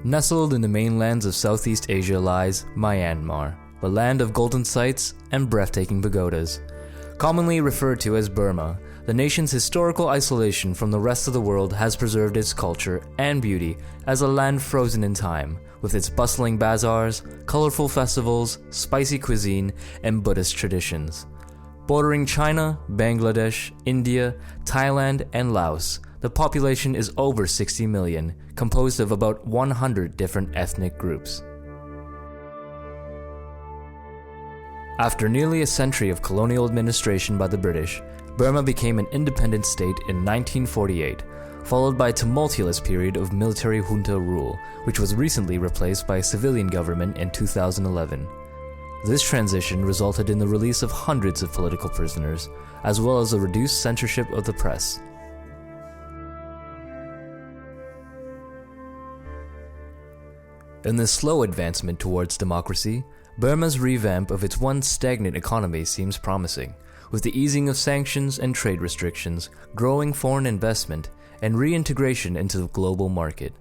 Nestled in the mainlands of Southeast Asia lies Myanmar, the land of golden sites and breathtaking pagodas. Commonly referred to as Burma, the nation's historical isolation from the rest of the world has preserved its culture and beauty as a land frozen in time, with its bustling bazaars, colorful festivals, spicy cuisine, and Buddhist traditions. Bordering China, Bangladesh, India, Thailand, and Laos, the population is over 60 million, composed of about 100 different ethnic groups. After nearly a century of colonial administration by the British, Burma became an independent state in 1948, followed by a tumultuous period of military junta rule, which was recently replaced by a civilian government in 2011. This transition resulted in the release of hundreds of political prisoners, as well as a reduced censorship of the press. In this slow advancement towards democracy, Burma's revamp of its once stagnant economy seems promising, with the easing of sanctions and trade restrictions, growing foreign investment, and reintegration into the global market.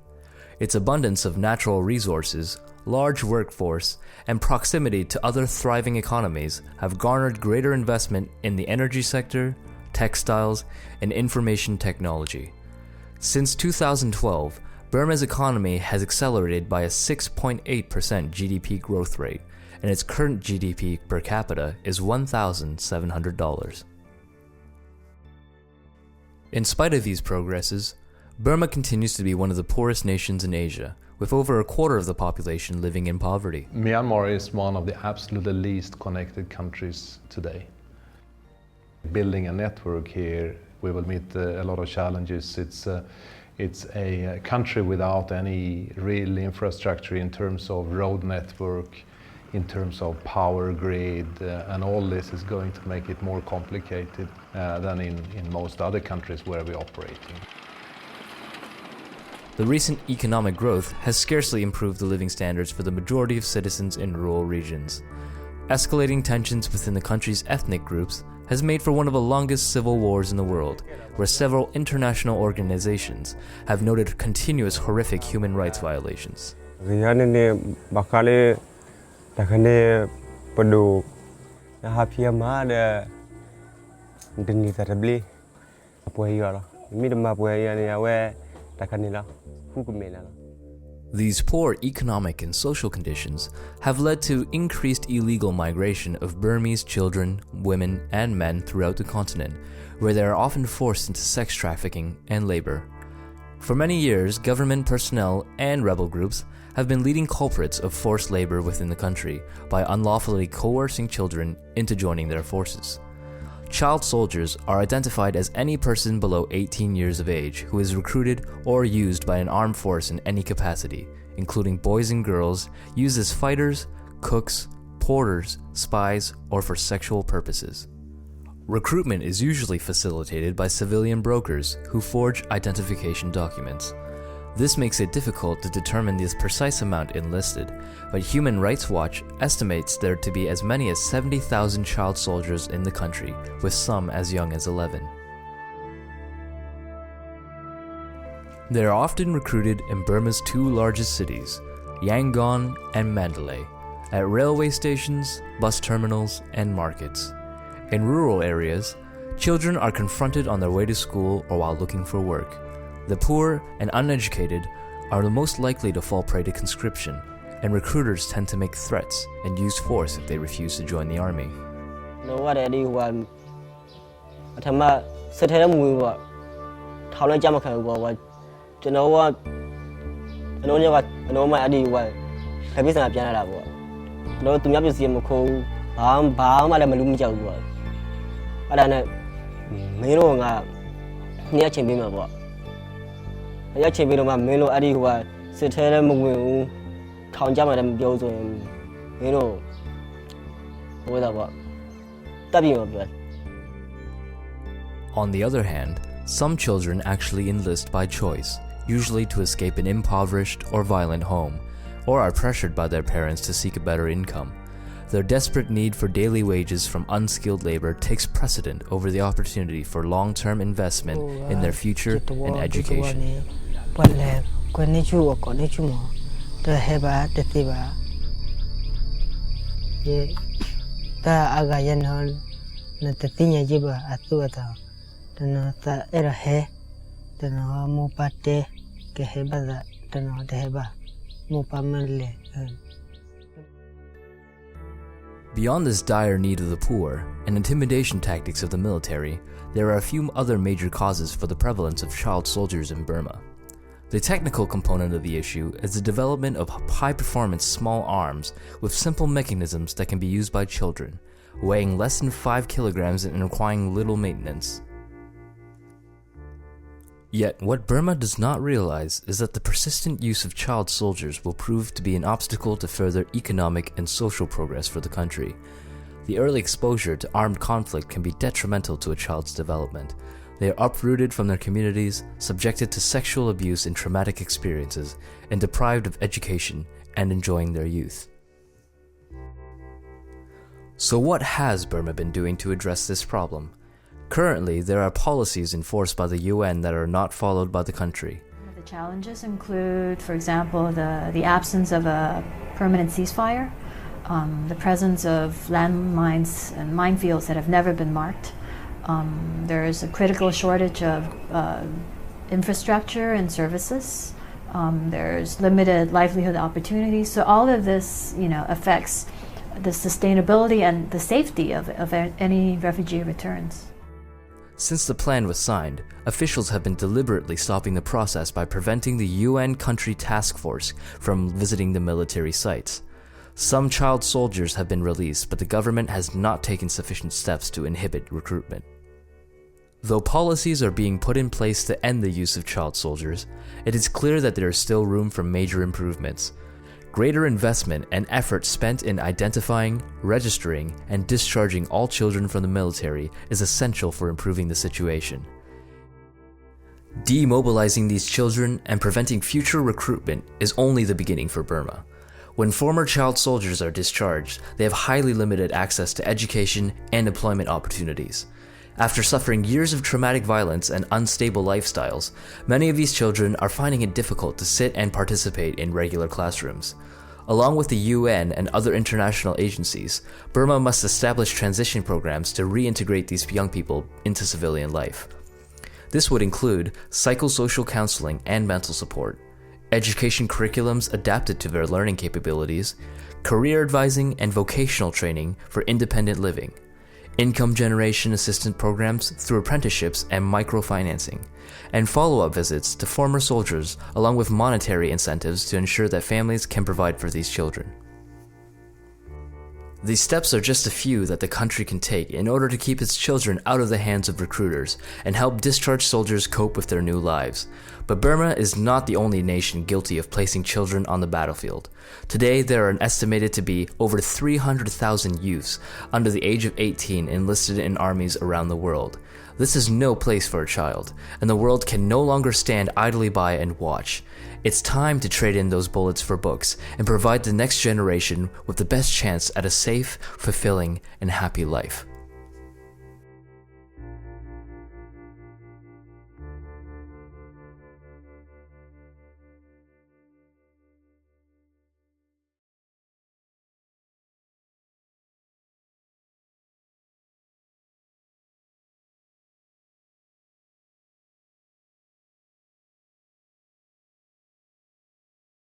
Its abundance of natural resources, large workforce, and proximity to other thriving economies have garnered greater investment in the energy sector, textiles, and information technology. Since 2012, Burma's economy has accelerated by a 6.8% GDP growth rate, and its current GDP per capita is $1,700. In spite of these progresses, Burma continues to be one of the poorest nations in Asia, with over a quarter of the population living in poverty. Myanmar is one of the absolutely least connected countries today. Building a network here, we will meet a lot of challenges. It's a country without any real infrastructure in terms of road network, in terms of power grid, and all this is going to make it more complicated than in most other countries where we operate in. The recent economic growth has scarcely improved the living standards for the majority of citizens in rural regions. Escalating tensions within the country's ethnic groups has made for one of the longest civil wars in the world, where several international organizations have noted continuous horrific human rights violations. These poor economic and social conditions have led to increased illegal migration of Burmese children, women, and men throughout the continent, where they are often forced into sex trafficking and labor. For many years, government personnel and rebel groups have been leading culprits of forced labor within the country by unlawfully coercing children into joining their forces. Child soldiers are identified as any person below 18 years of age who is recruited or used by an armed force in any capacity, including boys and girls used as fighters, cooks, porters, spies, or for sexual purposes. Recruitment is usually facilitated by civilian brokers who forge identification documents. This makes it difficult to determine the precise amount enlisted, but Human Rights Watch estimates there to be as many as 70,000 child soldiers in the country, with some as young as 11. They are often recruited in Burma's two largest cities, Yangon and Mandalay, at railway stations, bus terminals, and markets. In rural areas, children are confronted on their way to school or while looking for work. The poor and uneducated are the most likely to fall prey to conscription, and recruiters tend to make threats and use force if they refuse to join the army. On the other hand, some children actually enlist by choice, usually to escape an impoverished or violent home, or are pressured by their parents to seek a better income. Their desperate need for daily wages from unskilled labor takes precedent over the opportunity for long-term investment in their future and education. heba tetiba ye ta aga yan hon na tetinya jiba atu ata tano ta era he tano mo pate ke heba da tano te heba mo pamele. Beyond this dire need of the poor and intimidation tactics of the military, there are a few other major causes for the prevalence of child soldiers in Burma. The technical component of the issue is the development of high-performance small arms with simple mechanisms that can be used by children, weighing less than 5 kilograms and requiring little maintenance. Yet, what Burma does not realize is that the persistent use of child soldiers will prove to be an obstacle to further economic and social progress for the country. The early exposure to armed conflict can be detrimental to a child's development. They are uprooted from their communities, subjected to sexual abuse and traumatic experiences, and deprived of education and enjoying their youth. So what has Burma been doing to address this problem? Currently, there are policies enforced by the UN that are not followed by the country. The challenges include, for example, the absence of a permanent ceasefire, the presence of landmines and minefields that have never been marked. There is a critical shortage of infrastructure and services. There's limited livelihood opportunities. So all of this, affects the sustainability and the safety of any refugee returns. Since the plan was signed, officials have been deliberately stopping the process by preventing the UN country task force from visiting the military sites. Some child soldiers have been released, but the government has not taken sufficient steps to inhibit recruitment. Though policies are being put in place to end the use of child soldiers, it is clear that there is still room for major improvements. Greater investment and effort spent in identifying, registering, and discharging all children from the military is essential for improving the situation. Demobilizing these children and preventing future recruitment is only the beginning for Burma. When former child soldiers are discharged, they have highly limited access to education and employment opportunities. After suffering years of traumatic violence and unstable lifestyles, many of these children are finding it difficult to sit and participate in regular classrooms. Along with the UN and other international agencies, Burma must establish transition programs to reintegrate these young people into civilian life. This would include psychosocial counseling and mental support, education curriculums adapted to their learning capabilities, career advising and vocational training for independent living, income generation assistance programs through apprenticeships and microfinancing, and follow-up visits to former soldiers along with monetary incentives to ensure that families can provide for these children. These steps are just a few that the country can take in order to keep its children out of the hands of recruiters and help discharged soldiers cope with their new lives. But Burma is not the only nation guilty of placing children on the battlefield. Today, there are estimated to be over 300,000 youths under the age of 18 enlisted in armies around the world. This is no place for a child, and the world can no longer stand idly by and watch. It's time to trade in those bullets for books and provide the next generation with the best chance at a safe, fulfilling, and happy life.